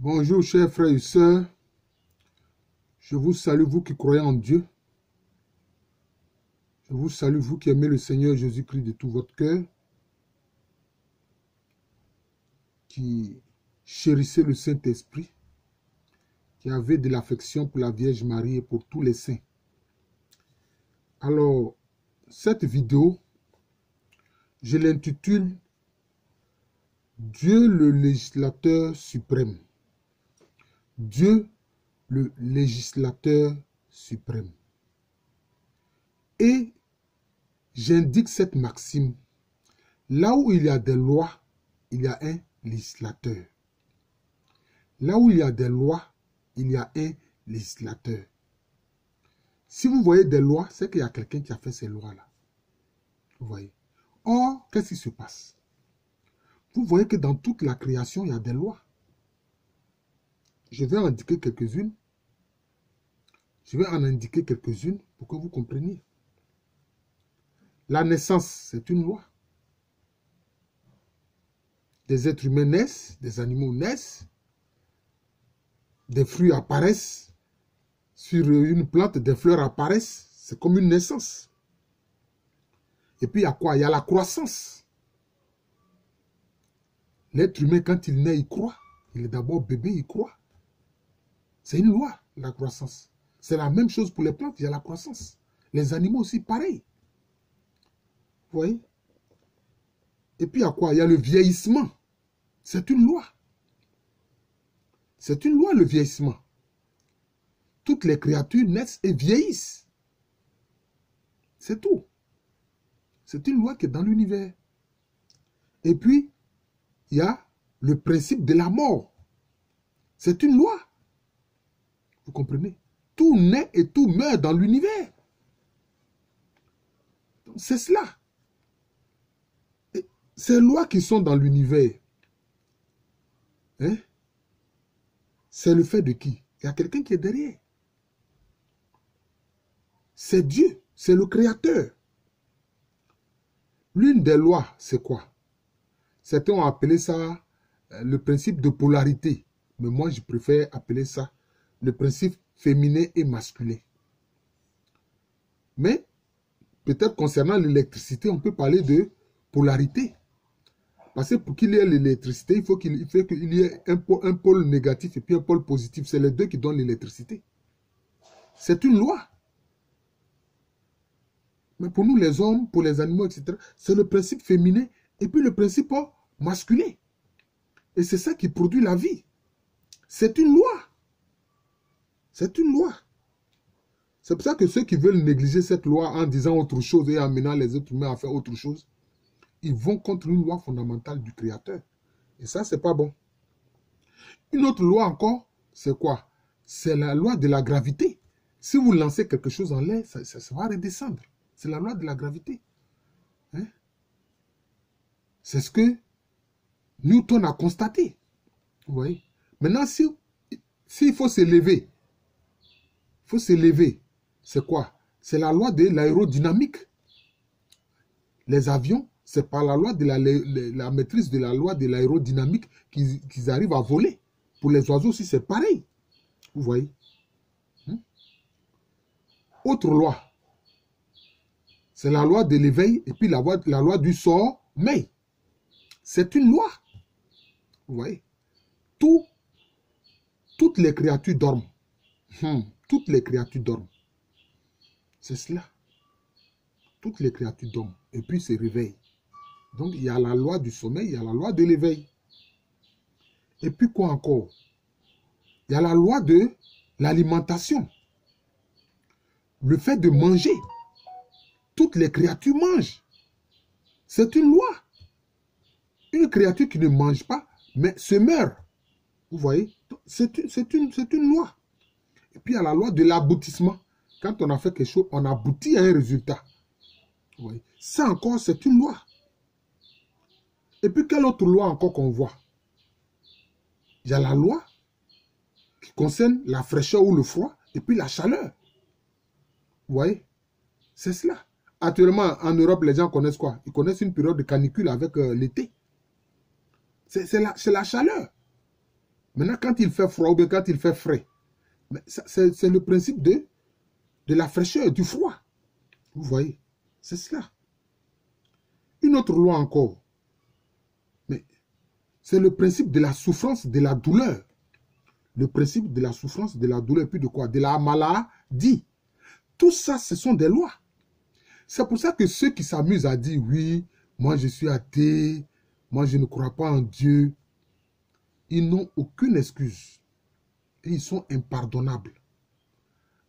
Bonjour chers frères et sœurs, je vous salue vous qui croyez en Dieu. Je vous salue vous qui aimez le Seigneur Jésus-Christ de tout votre cœur, qui chérissez le Saint-Esprit, qui avez de l'affection pour la Vierge Marie et pour tous les saints. Alors, cette vidéo, je l'intitule « Dieu le législateur suprême ». Dieu le législateur suprême. Et j'indique cette maxime. Là où il y a des lois, il y a un législateur. Là où il y a des lois, il y a un législateur. Si vous voyez des lois, c'est qu'il y a quelqu'un qui a fait ces lois-là. Vous voyez. Or, qu'est-ce qui se passe? Vous voyez que dans toute la création, il y a des lois. Je vais en indiquer quelques-unes. Je vais en indiquer quelques-unes pour que vous compreniez. La naissance, c'est une loi. Des êtres humains naissent, des animaux naissent, des fruits apparaissent, sur une plante, des fleurs apparaissent. C'est comme une naissance. Et puis il y a quoi? Il y a la croissance. L'être humain, quand il naît, il croît. Il est d'abord bébé, il croît. C'est une loi, la croissance. C'est la même chose pour les plantes, il y a la croissance. Les animaux aussi, pareil. Vous voyez? Et puis il y a quoi? Il y a le vieillissement. C'est une loi. C'est une loi, le vieillissement. Toutes les créatures naissent et vieillissent. C'est tout. C'est une loi qui est dans l'univers. Et puis, il y a le principe de la mort. C'est une loi. Vous comprenez? Tout naît et tout meurt dans l'univers. C'est cela. Et ces lois qui sont dans l'univers, hein, c'est le fait de qui? Il y a quelqu'un qui est derrière. C'est Dieu, c'est le Créateur. L'une des lois, c'est quoi? Certains ont appelé ça le principe de polarité. Mais moi, je préfère appeler ça le principe féminin et masculin. Mais, peut-être concernant l'électricité, on peut parler de polarité. Parce que pour qu'il y ait l'électricité, il faut qu'il y ait un pôle négatif et puis un pôle positif. C'est les deux qui donnent l'électricité. C'est une loi. Mais pour nous les hommes, pour les animaux, etc., c'est le principe féminin et puis le principe masculin. Et c'est ça qui produit la vie. C'est une loi. C'est une loi. C'est pour ça que ceux qui veulent négliger cette loi en disant autre chose et amenant les êtres humains à faire autre chose, ils vont contre une loi fondamentale du Créateur. Et ça, c'est pas bon. Une autre loi encore, c'est quoi? C'est la loi de la gravité. Si vous lancez quelque chose en l'air, ça va redescendre. C'est la loi de la gravité. Hein? C'est ce que Newton a constaté. Vous voyez? Maintenant, s'il faut s'élever, c'est quoi? C'est la loi de l'aérodynamique. Les avions, c'est par la loi de la maîtrise de la loi de l'aérodynamique qu'ils arrivent à voler. Pour les oiseaux aussi, c'est pareil. Vous voyez? Autre loi. C'est la loi de l'éveil et puis la loi du sommeil. C'est une loi. Vous voyez? Toutes les créatures dorment. Toutes les créatures dorment. C'est cela. Toutes les créatures dorment et puis se réveillent. Donc, il y a la loi du sommeil, il y a la loi de l'éveil. Et puis quoi encore? Il y a la loi de l'alimentation. Le fait de manger. Toutes les créatures mangent. C'est une loi. Une créature qui ne mange pas, mais se meurt. Vous voyez? C'est une loi. Et puis il y a la loi de l'aboutissement. Quand on a fait quelque chose, on aboutit à un résultat. Vous voyez? Ça encore, c'est une loi. Et puis quelle autre loi encore qu'on voit? Il y a la loi qui concerne la fraîcheur ou le froid, et puis la chaleur. Vous voyez? C'est cela. Actuellement, en Europe, les gens connaissent quoi? Ils connaissent une période de canicule avec l'été. C'est la chaleur. Maintenant, quand il fait froid ou bien quand il fait frais, c'est le principe de la fraîcheur, du froid. Vous voyez, c'est cela. Une autre loi encore, mais c'est le principe de la souffrance, de la douleur. Le principe de la souffrance, de la douleur, puis de quoi? De la maladie. Tout ça, ce sont des lois. C'est pour ça que ceux qui s'amusent à dire, oui, moi je suis athée, moi je ne crois pas en Dieu, ils n'ont aucune excuse. Et ils sont impardonnables.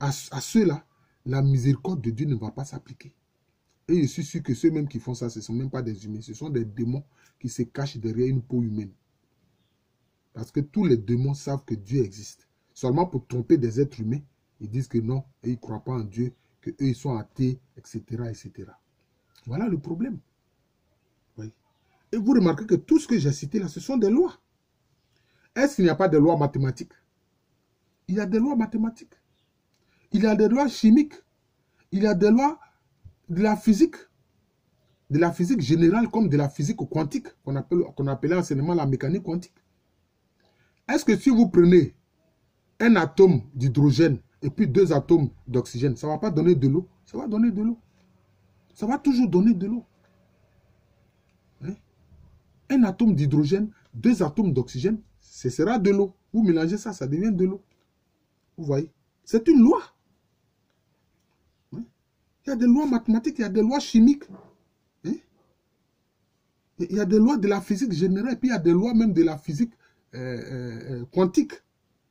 À ceux-là, la miséricorde de Dieu ne va pas s'appliquer. Et je suis sûr que ceux-mêmes qui font ça, ce ne sont même pas des humains. Ce sont des démons qui se cachent derrière une peau humaine. Parce que tous les démons savent que Dieu existe. Seulement pour tromper des êtres humains, ils disent que non, et ils ne croient pas en Dieu, qu'eux, ils sont athées, etc., etc. Voilà le problème. Oui. Et vous remarquez que tout ce que j'ai cité là, ce sont des lois. Est-ce qu'il n'y a pas de lois mathématiques? Il y a des lois mathématiques. Il y a des lois chimiques. Il y a des lois de la physique générale comme de la physique quantique, qu'on appelait anciennement la mécanique quantique. Est-ce que si vous prenez un atome d'hydrogène et puis 2 atomes d'oxygène, ça ne va pas donner de l'eau? Ça va donner de l'eau. Ça va toujours donner de l'eau. Hein? Un atome d'hydrogène, 2 atomes d'oxygène, ce sera de l'eau. Vous mélangez ça, ça devient de l'eau. Vous voyez? C'est une loi. Hein? Il y a des lois mathématiques, il y a des lois chimiques. Hein? Il y a des lois de la physique générale, et puis il y a des lois même de la physique quantique,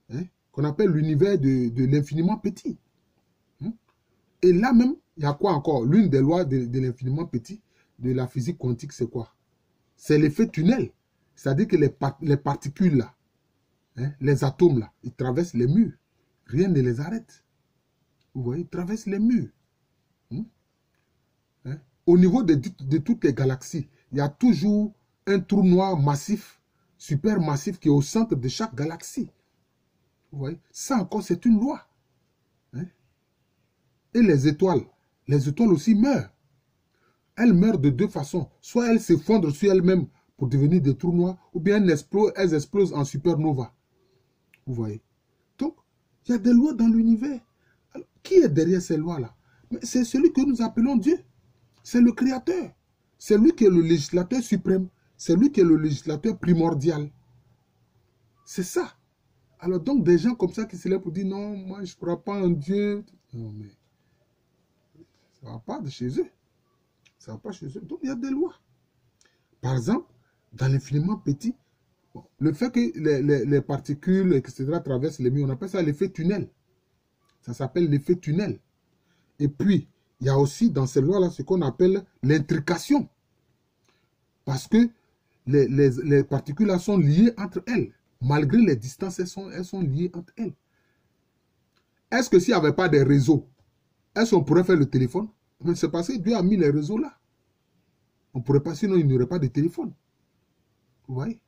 hein, qu'on appelle l'univers de l'infiniment petit. Hein? Et là même, il y a quoi encore? L'une des lois de l'infiniment petit, de la physique quantique, c'est quoi? C'est l'effet tunnel. C'est-à-dire que les particules là, hein, les atomes là, ils traversent les murs. Rien ne les arrête. Vous voyez, ils traversent les murs. Hein? Au niveau de toutes les galaxies, il y a toujours un trou noir massif, super massif, qui est au centre de chaque galaxie. Vous voyez, ça encore, c'est une loi. Hein? Et les étoiles aussi meurent. Elles meurent de 2 façons. Soit elles s'effondrent sur elles-mêmes pour devenir des trous noirs, ou bien elles explosent en supernova. Vous voyez. Donc, il y a des lois dans l'univers. Qui est derrière ces lois-là? C'est celui que nous appelons Dieu. C'est le Créateur. C'est lui qui est le législateur suprême. C'est lui qui est le législateur primordial. C'est ça. Alors donc des gens comme ça qui se lèvent pour dire non, moi je ne crois pas en Dieu. Non mais ça ne va pas de chez eux. Ça ne va pas chez eux. Donc il y a des lois. Par exemple, dans l'infiniment petit, le fait que les particules, etc. traversent les murs, on appelle ça l'effet tunnel. Ça s'appelle l'effet tunnel. Et puis, il y a aussi dans ces lois-là ce qu'on appelle l'intrication. Parce que les particules là sont liées entre elles. Malgré les distances, elles sont liées entre elles. Est-ce que s'il n'y avait pas de réseaux, est-ce qu'on pourrait faire le téléphone? C'est parce que Dieu a mis les réseaux là. On ne pourrait pas, sinon il n'y aurait pas de téléphone. Vous voyez?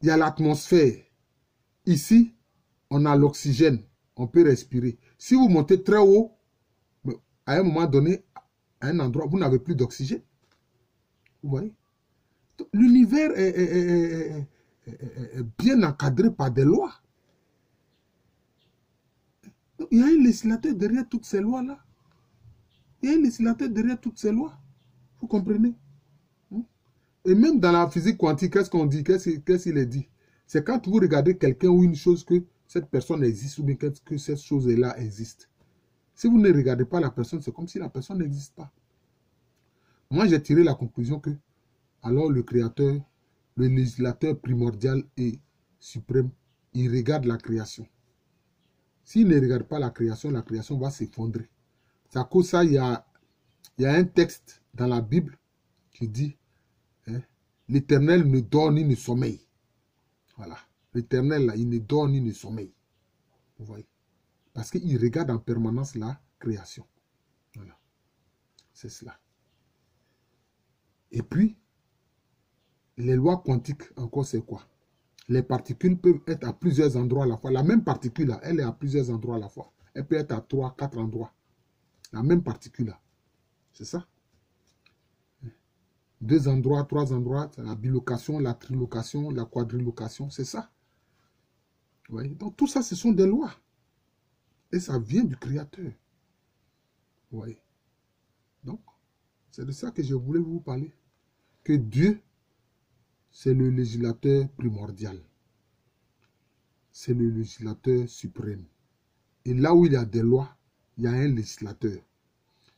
Il y a l'atmosphère. Ici, on a l'oxygène. On peut respirer. Si vous montez très haut, à un moment donné, à un endroit, vous n'avez plus d'oxygène. Vous voyez? L'univers est bien encadré par des lois. Donc, il y a un législateur derrière toutes ces lois-là. Il y a un législateur derrière toutes ces lois. Vous comprenez? Et même dans la physique quantique, qu'est-ce qu'on dit? Qu'est-ce qu'il est dit? C'est quand vous regardez quelqu'un ou une chose que cette personne existe ou bien que cette chose-là existe. Si vous ne regardez pas la personne, c'est comme si la personne n'existe pas. Moi, j'ai tiré la conclusion que alors le Créateur, le législateur primordial et suprême, il regarde la création. S'il ne regarde pas la création va s'effondrer. C'est à cause de ça, il y a un texte dans la Bible qui dit hein, l'Éternel ne dort ni ne sommeille. Voilà. L'Éternel, là, il ne dort ni ne sommeille. Vous voyez? Parce qu'il regarde en permanence la création. Voilà. C'est cela. Et puis, les lois quantiques, encore, c'est quoi? Les particules peuvent être à plusieurs endroits à la fois. La même particule, là, elle est à plusieurs endroits à la fois. Elle peut être à 3, 4 endroits. La même particule, là. C'est ça. 2 endroits, 3 endroits, la bilocation, la trilocation, la quadrilocation, c'est ça. Oui. Donc tout ça, ce sont des lois. Et ça vient du Créateur. Oui. Donc, c'est de ça que je voulais vous parler. Que Dieu, c'est le législateur primordial. C'est le législateur suprême. Et là où il y a des lois, il y a un législateur.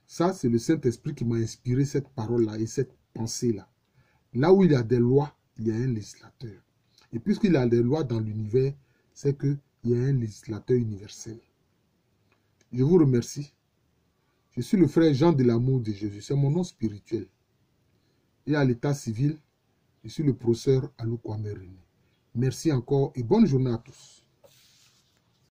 Ça, c'est le Saint-Esprit qui m'a inspiré cette parole-là et cette pensée-là. Là où il y a des lois, il y a un législateur. Et puisqu'il y a des lois dans l'univers, c'est qu'il y a un législateur universel. Je vous remercie. Je suis le frère Jean de l'amour de Jésus. C'est mon nom spirituel. Et à l'état civil, je suis le professeur Alou Kwame René. Merci encore et bonne journée à tous.